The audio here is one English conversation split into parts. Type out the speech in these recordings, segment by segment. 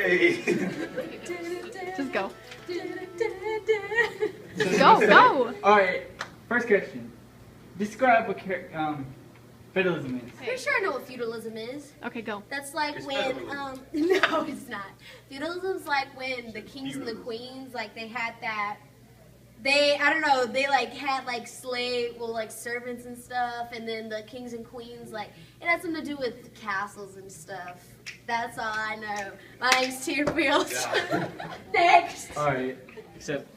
Hey! Just go. Just go. Alright, first question. Describe what feudalism is. Pretty sure I know what feudalism is. Okay, go. That's like It's when, federalism. no, it's not. Feudalism's like when the kings and the queens, like they had that, I don't know, they like had like like servants and stuff, and then the kings and queens, like, it had something to do with castles and stuff. That's all I know. My name's Tia Fields. Next! Alright, except,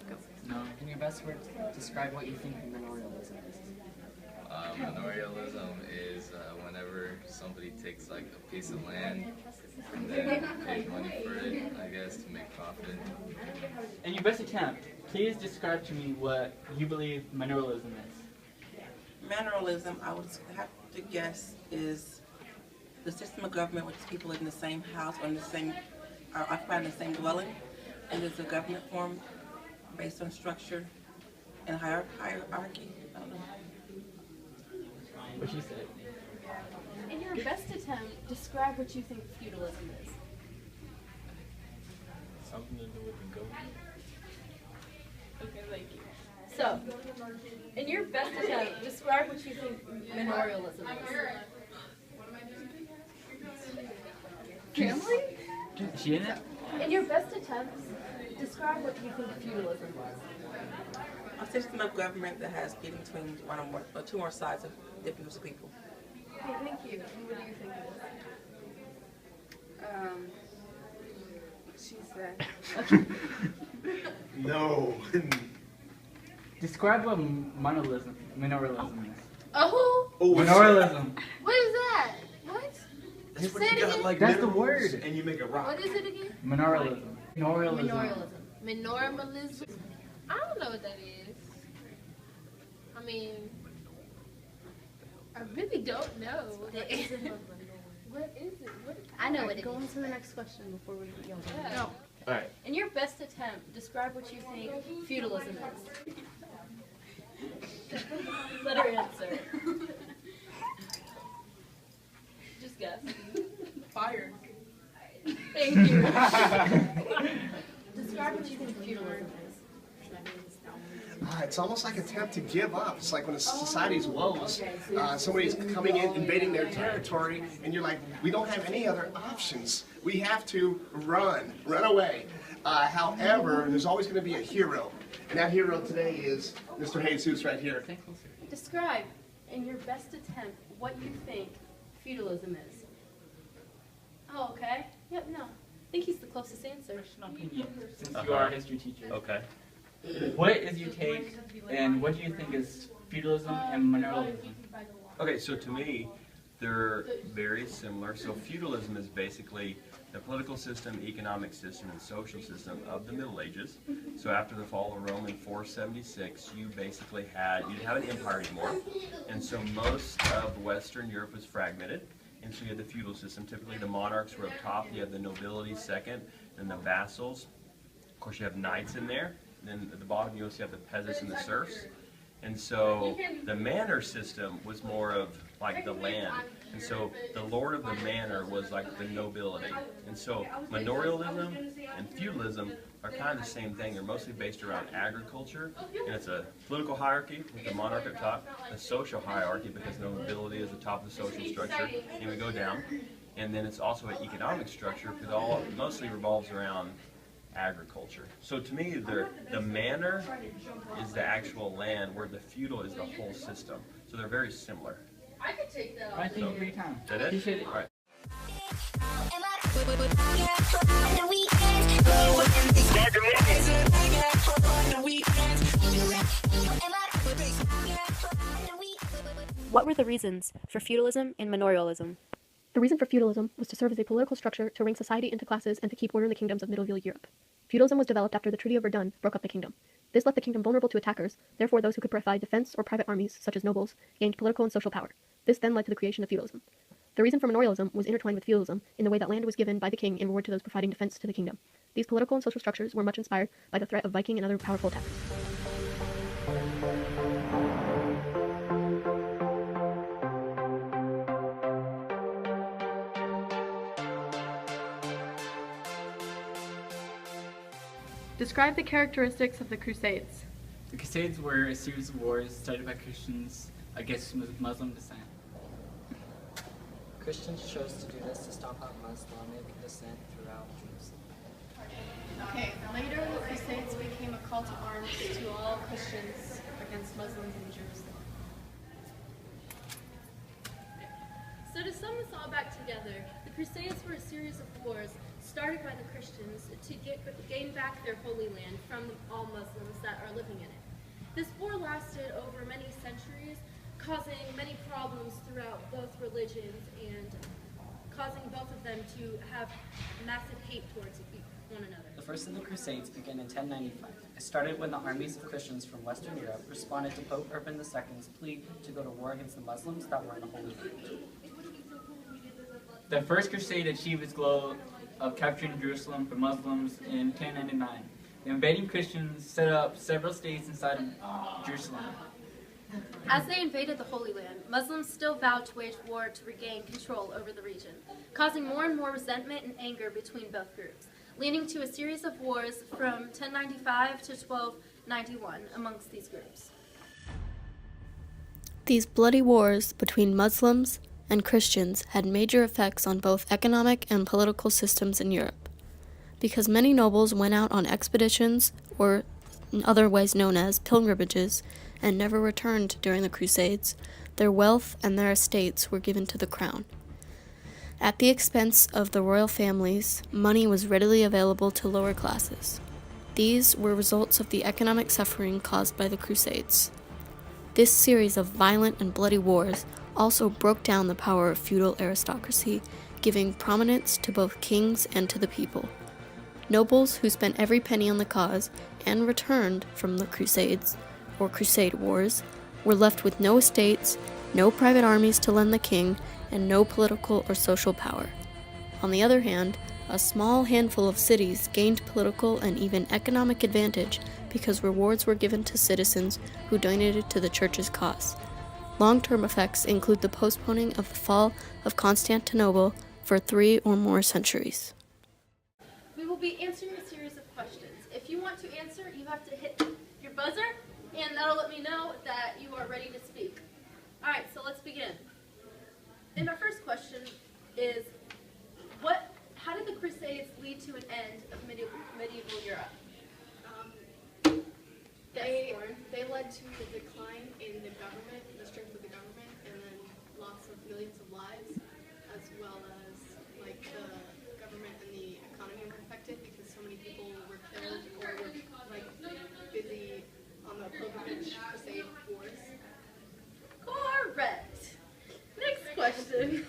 no. In your best words, describe what you think manorialism is. Manorialism is whenever somebody takes like a piece of land and then pays money for it, I guess, to make profit. In your best attempt, please describe to me what you believe manorialism is. Manorialism, I would have to guess, is the system of government which people live in the same house or in the same, are occupied in the same dwelling, and there's a government form based on structure and hierarchy. I don't know. What she said. In your best attempt, describe what you think feudalism is. Something to do with the goat. Okay, thank you. So, in your best attempt, describe what you think manorialism is. Family? Is she in it? In your best attempts, describe what you think feudalism is. A system of government that has getting between one or more, or two more sides of different groups of people. Okay, thank you. And what do you think it is? She said. No. Describe what manorialism is. Oh, Manorialism. what is that? What? That's Say when it you got again? like That's the minerals word. and you make a rock. What is it again? Manorialism. Manorialism. Manorialism. I don't know what that is. I mean, I really don't know. What is it? What is it? I know what it is. Go on to the next question before we yell. No. Alright. In your best attempt, describe what you think feudalism is. Let her answer. Just guess. Fire. Thank you. Describe what you think feudalism is. It's almost like an attempt to give up. It's like when a society's woes, somebody's coming in, invading their territory, and you're like, we don't have any other options. We have to run away. However, there's always going to be a hero. And that hero today is Mr. Jesus right here. Describe, in your best attempt, what you think feudalism is. Oh, okay. Yep, no. I think he's the closest answer. Since you are a history teacher. Okay. What is your take, and what do you think is feudalism and manorialism? Okay, so to me, they're very similar. So feudalism is basically the political system, economic system, and social system of the Middle Ages. So after the fall of Rome in 476, you basically you didn't have an empire anymore, and so most of Western Europe was fragmented. And so you had the feudal system. Typically the monarchs were up top, you have the nobility second, then the vassals. Of course you have knights in there. Then at the bottom you also have the peasants and the serfs. And so the manor system was more of like the land. And so the lord of the manor was like the nobility. And so manorialism and feudalism are kind of the same thing. They're mostly based around agriculture. And it's a political hierarchy with the monarch at top, a social hierarchy because nobility is the top of the social structure, and we go down. And then it's also an economic structure because all mostly revolves around agriculture. So to me, the manor is the actual land, where the feudal is the whole system. So they're very similar. I could take that. I think every time. Is that it? Appreciate it. All right. What were the reasons for feudalism and manorialism? The reason for feudalism was to serve as a political structure to rank society into classes and to keep order in the kingdoms of medieval Europe. Feudalism was developed after the Treaty of Verdun broke up the kingdom. This left the kingdom vulnerable to attackers, therefore those who could provide defense or private armies, such as nobles, gained political and social power. This then led to the creation of feudalism. The reason for manorialism was intertwined with feudalism in the way that land was given by the king in reward to those providing defense to the kingdom. These political and social structures were much inspired by the threat of Viking and other powerful attackers. Describe the characteristics of the Crusades. The Crusades were a series of wars started by Christians against Muslim descent. Christians chose to do this to stomp out Islamic descent throughout Jerusalem. Okay, later the Crusades became a call to arms to all Christians against Muslims in Jerusalem. So to sum this all back together, the Crusades were a series of wars started by the Christians to gain back their Holy Land from all Muslims that are living in it. This war lasted over many centuries, causing many problems throughout both religions and causing both of them to have massive hate towards one another. The first of the Crusades began in 1095. It started when the armies of Christians from Western Europe responded to Pope Urban II's plea to go to war against the Muslims that were in the Holy Land. The First Crusade achieved its goal of capturing Jerusalem from Muslims in 1099. The invading Christians set up several states inside of Jerusalem. As they invaded the Holy Land, Muslims still vowed to wage war to regain control over the region, causing more and more resentment and anger between both groups, leading to a series of wars from 1095 to 1291 amongst these groups. These bloody wars between Muslims and Christians had major effects on both economic and political systems in Europe. Because many nobles went out on expeditions, or otherwise known as pilgrimages, and never returned during the Crusades, their wealth and their estates were given to the crown. At the expense of the royal families, money was readily available to lower classes. These were results of the economic suffering caused by the Crusades. This series of violent and bloody wars also broke down the power of feudal aristocracy, giving prominence to both kings and to the people. Nobles who spent every penny on the cause and returned from the Crusades, or Crusade Wars, were left with no estates, no private armies to lend the king, and no political or social power. On the other hand, a small handful of cities gained political and even economic advantage because rewards were given to citizens who donated to the church's cause. Long-term effects include the postponing of the fall of Constantinople for 3 or more centuries. We will be answering a series of questions. If you want to answer, you have to hit your buzzer, and that'll let me know that you are ready to speak. All right, so let's begin. And our first question is, how did the Crusades lead to an end of medieval Europe? They led to the decline in the government, the strength of the government, and then loss of millions of lives, as well as like the government and the economy were affected because so many people were killed or were like busy on the pilgrimage crusade wars. Correct. Next question.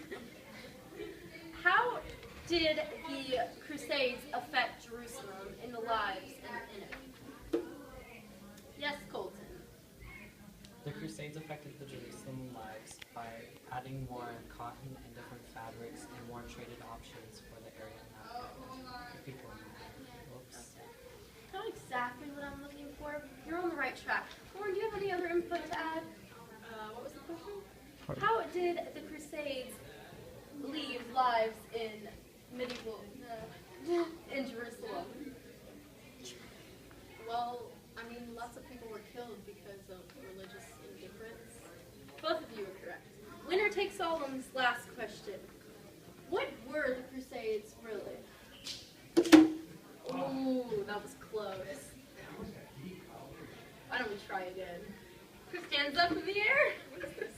How did the Crusades affect Jerusalem in the lives in it? Yes, Colton. The Crusades affected the Jerusalem lives by adding more cotton and different fabrics and more traded options for the area that the people needed. Whoops. Not exactly what I'm looking for. You're on the right track. Lauren, do you have any other input to add? What was the question? How did the Crusades leave lives in in Jerusalem? Well, I mean, lots of people were killed because of religious indifference. Both of you are correct. Winner takes all on this last question. What were the Crusades really? Ooh, that was close. Why don't we try again? Who stands up in the air? What is this?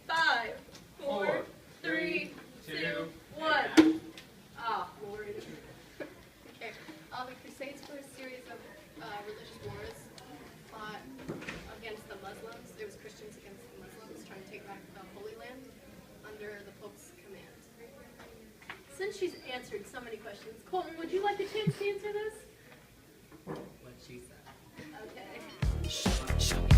5, 4, 3, 2, 1. Ah, Lord. Okay. The Crusades were a series of religious wars fought against the Muslims. It was Christians against the Muslims trying to take back the Holy Land under the Pope's command. Since she's answered so many questions, Colton, would you like a chance to answer this? What she said. Okay.